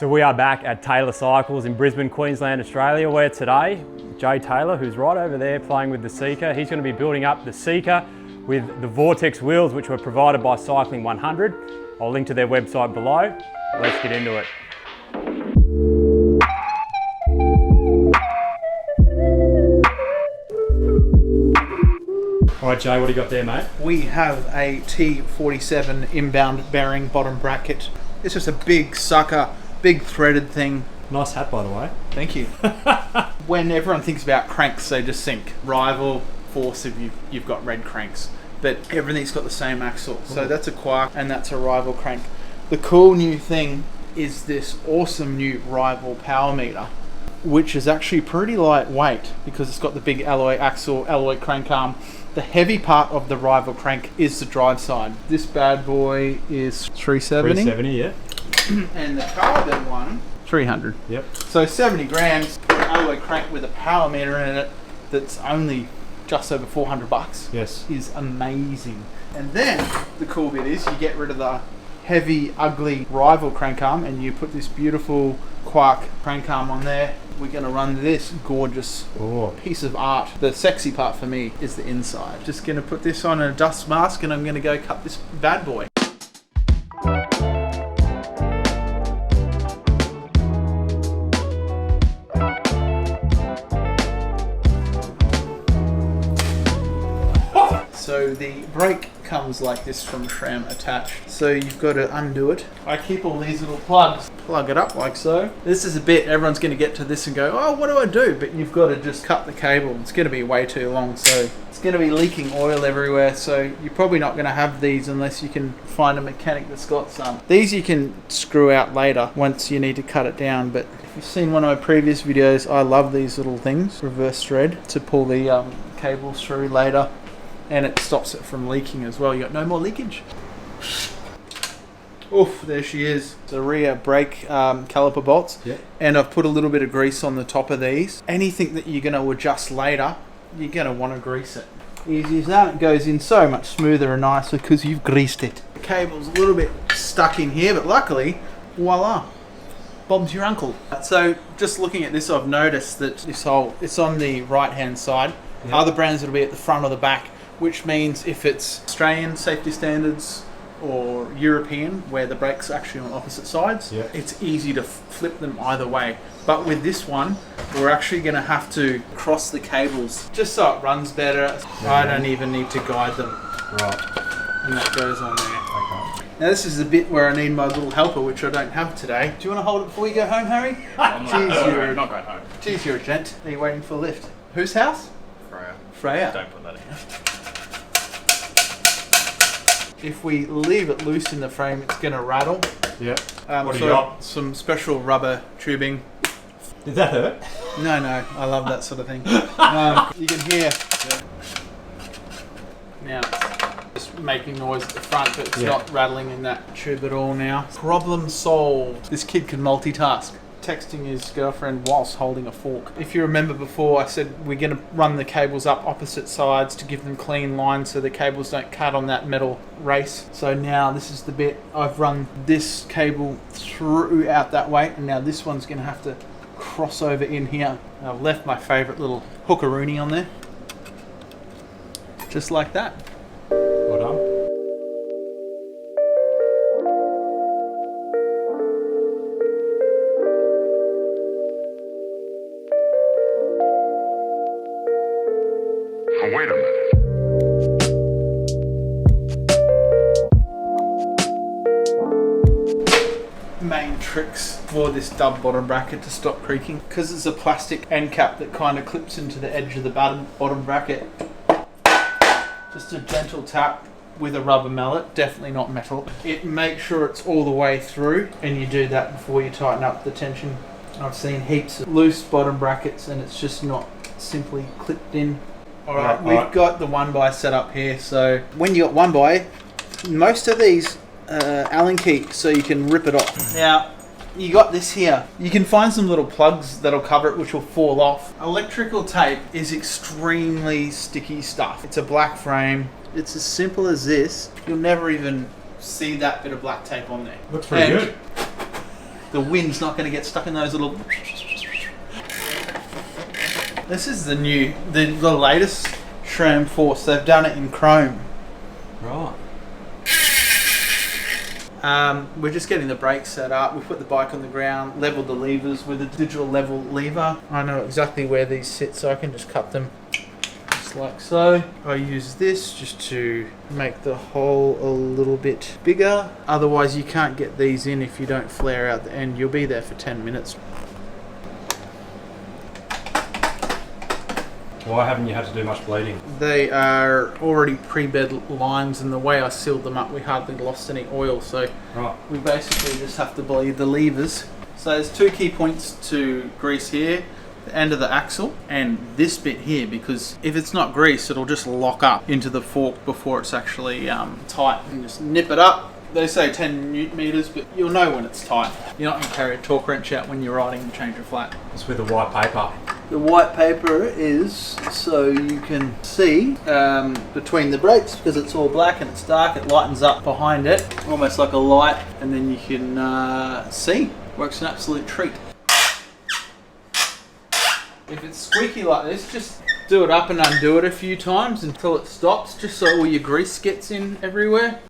So we are back at Taylor Cycles in Brisbane, Queensland, Australia, where today, Jay Taylor, who's right over there playing with the Seka, he's going to be building up the Seka with the Vortex wheels, which were provided by Cycling 100. I'll link to their website below. Let's get into it. All right, Jay, what do you got there, mate? We have a T47 inbound bearing bottom bracket. It's just a big sucker, big threaded thing. Nice hat, by the way. Thank you. When everyone thinks about cranks, they just think Rival, Force if you've got red cranks. But everything's got the same axle. So that's a Quark and that's a Rival crank. The cool new thing is this awesome new Rival power meter, which is actually pretty lightweight because it's got the big alloy axle, alloy crank arm. The heavy part of the Rival crank is the drive side. This bad boy is 370. 370, yeah. And the carbon one, 300. Yep. So 70 grams, alloy crank with a power meter in it that's only just over 400 bucks. Yes. Is amazing. And then the cool bit is you get rid of the heavy, ugly Rival crank arm and you put this beautiful Quark crank arm on there. We're going to run this gorgeous piece of art. The sexy part for me is the inside. Just going to put this on a dust mask and I'm going to go cut this bad boy. So the brake comes like this from Sram attached. So you've got to undo it. I keep all these little plugs, plug it up like so. This is a bit, everyone's going to get to this and go, oh, what do I do? But you've got to just cut the cable. It's going to be way too long. So it's going to be leaking oil everywhere. So you're probably not going to have these unless you can find a mechanic that's got some. These you can screw out later once you need to cut it down. But if you've seen one of my previous videos, I love these little things, reverse thread, to pull the cables through later. And it stops it from leaking as well. You got no more leakage. Oof, there she is. The rear brake caliper bolts. Yeah. And I've put a little bit of grease on the top of these. Anything that you're going to adjust later, you're going to want to grease it. Easy as that. It goes in so much smoother and nicer because you've greased it. The cable's a little bit stuck in here, but luckily, voila. Bob's your uncle. So just looking at this, I've noticed that this hole, it's on the right hand side. Yep. Other brands it'll be at the front or the back. Which means if it's Australian safety standards or European, where the brakes are actually on opposite sides, it's easy to flip them either way. But with this one, we're actually going to have to cross the cables just so it runs better. I don't even need to guide them. Right. And that goes on there. Okay. Now this is the bit where I need my little helper, which I don't have today. Do you want to hold it before you go home, Harry? I'm not going home. Geez, you're a gent. Are you waiting for a lift? Whose house? Freya. Don't put that in. If we leave it loose in the frame, it's going to rattle. Yeah. What do you got? Some special rubber tubing. Did that hurt? No, I love that sort of thing. You can hear. Now, it's just making noise at the front, but it's not rattling in that tube at all now. Problem solved. This kid can multitask. Texting his girlfriend whilst holding a fork. If you remember before, I said we're going to run the cables up opposite sides to give them clean lines so the cables don't cut on that metal race. So now this is the bit I've run this cable through out that way, and now this one's going to have to cross over in here. I've left my favourite little hookaroonie on there. Just like that. Well done. Wait a minute. Main tricks for this dub bottom bracket to stop creaking, because it's a plastic end cap that kind of clips into the edge of the bottom bracket. Just a gentle tap with a rubber mallet, definitely not metal. It makes sure it's all the way through, and you do that before you tighten up the tension. I've seen heaps of loose bottom brackets and it's just not simply clipped in. Alright, we've got the 1x set up here, so when you got 1x, most of these Allen key, so you can rip it off. Now, you got this here. You can find some little plugs that'll cover it, which will fall off. Electrical tape is extremely sticky stuff. It's a black frame. It's as simple as this. You'll never even see that bit of black tape on there. Looks pretty good. the wind's not going to get stuck in those little... This is the latest Sram Force. They've done it in chrome. Right. We're just getting the brakes set up. We put the bike on the ground, leveled the levers with a digital level lever. I know exactly where these sit, so I can just cut them just like so. I use this just to make the hole a little bit bigger. Otherwise you can't get these in if you don't flare out the end. You'll be there for 10 minutes. Why haven't you had to do much bleeding? They are already pre-bed lines, and the way I sealed them up, we hardly lost any oil, so right. We basically just have to bleed the levers. So there's two key points to grease here, the end of the axle and this bit here, because if it's not greased, it'll just lock up into the fork before it's actually tight. And just nip it up. They say 10 newton meters, but you'll know when it's tight. You're not going to carry a torque wrench out when you're riding and change your flat. It's with the white paper. The white paper is so you can see between the brakes, because it's all black and it's dark, it lightens up behind it, almost like a light, and then you can see. Works an absolute treat. If it's squeaky like this, just do it up and undo it a few times until it stops, just so all your grease gets in everywhere.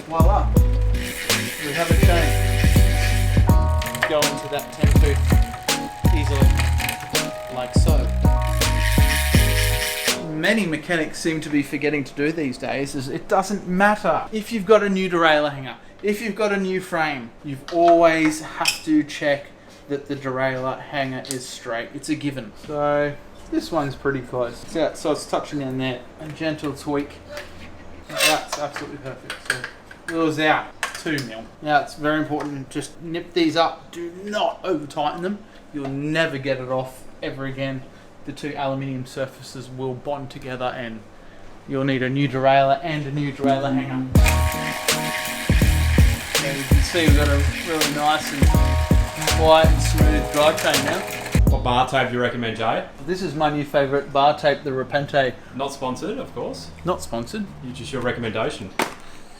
Voila, we have a chain. Go into that 10-tooth easily, like so. Many mechanics seem to be forgetting to do these days is it doesn't matter if you've got a new derailleur hanger, if you've got a new frame, you've always have to check that the derailleur hanger is straight. It's a given. So this one's pretty close. So it's touching in there. A gentle tweak. That's absolutely perfect. So wheels out, 2 mil. Now it's very important, just nip these up, do not over tighten them. You'll never get it off ever again. The two aluminium surfaces will bond together and you'll need a new derailleur and a new derailleur hanger. And you can see we've got a really nice and quiet and smooth drivetrain now. What bar tape do you recommend, Jay? This is my new favourite bar tape, the Repente. Not sponsored, of course. Not sponsored. Just your recommendation.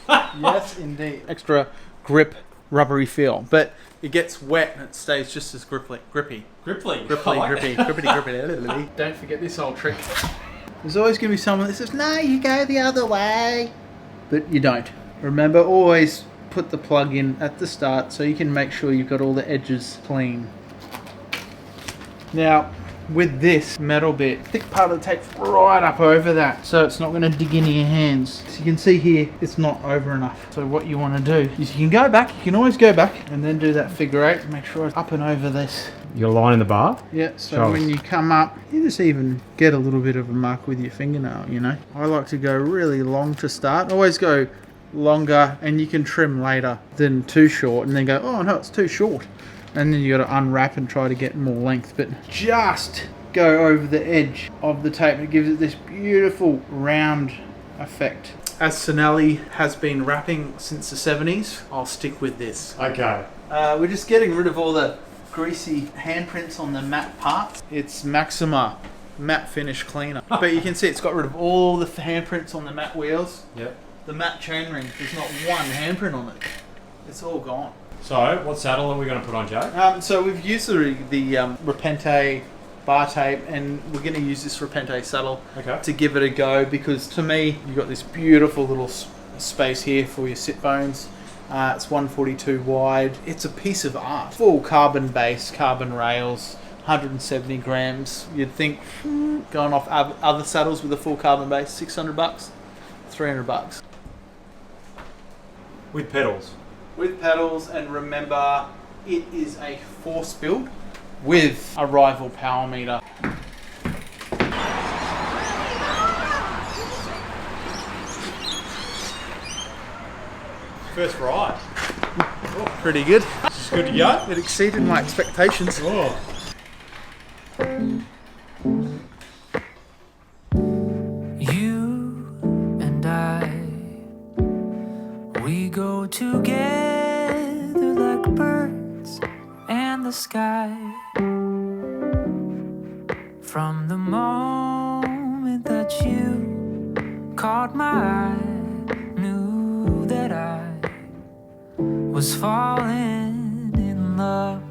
Yes, indeed. Extra grip, rubbery feel, but it gets wet and it stays just as grippy. Grippy. Grippy. Don't forget this old trick. There's always going to be someone that says, no, you go the other way. But you don't. Remember, always put the plug in at the start so you can make sure you've got all the edges clean. Now, with this metal bit, thick part of the tape's right up over that, so it's not going to dig into your hands. So you can see here, it's not over enough. So what you want to do is you can go back, you can always go back and then do that figure 8, make sure it's up and over this. You're lining the bar? Yeah, so when you come up, you just even get a little bit of a mark with your fingernail, you know. I like to go really long to start. Always go longer, and you can trim later than too short and then go, oh no, it's too short. And then you got to unwrap and try to get more length, but just go over the edge of the tape. It gives it this beautiful round effect. As Sinelli has been wrapping since the 70s, I'll stick with this. Okay. We're just getting rid of all the greasy handprints on the matte parts. It's Maxima matte finish cleaner. But you can see it's got rid of all the handprints on the matte wheels. Yep. The matte chainring, there's not one handprint on it. It's all gone. So, what saddle are we going to put on, Joe? So we've used the Repente bar tape, and we're going to use this Repente saddle to give it a go, because to me, you've got this beautiful little space here for your sit bones. It's 142 wide. It's a piece of art. Full carbon base, carbon rails, 170 grams. You'd think going off other saddles with a full carbon base, $600, $300. With pedals. With pedals, and remember, it is a force build with a rival power meter. First ride. Oh, pretty good. This is good to go. It exceeded my expectations. Oh. You and I, we go together like birds and the sky. sky. From the moment that you caught my eye, knew that I was falling in love.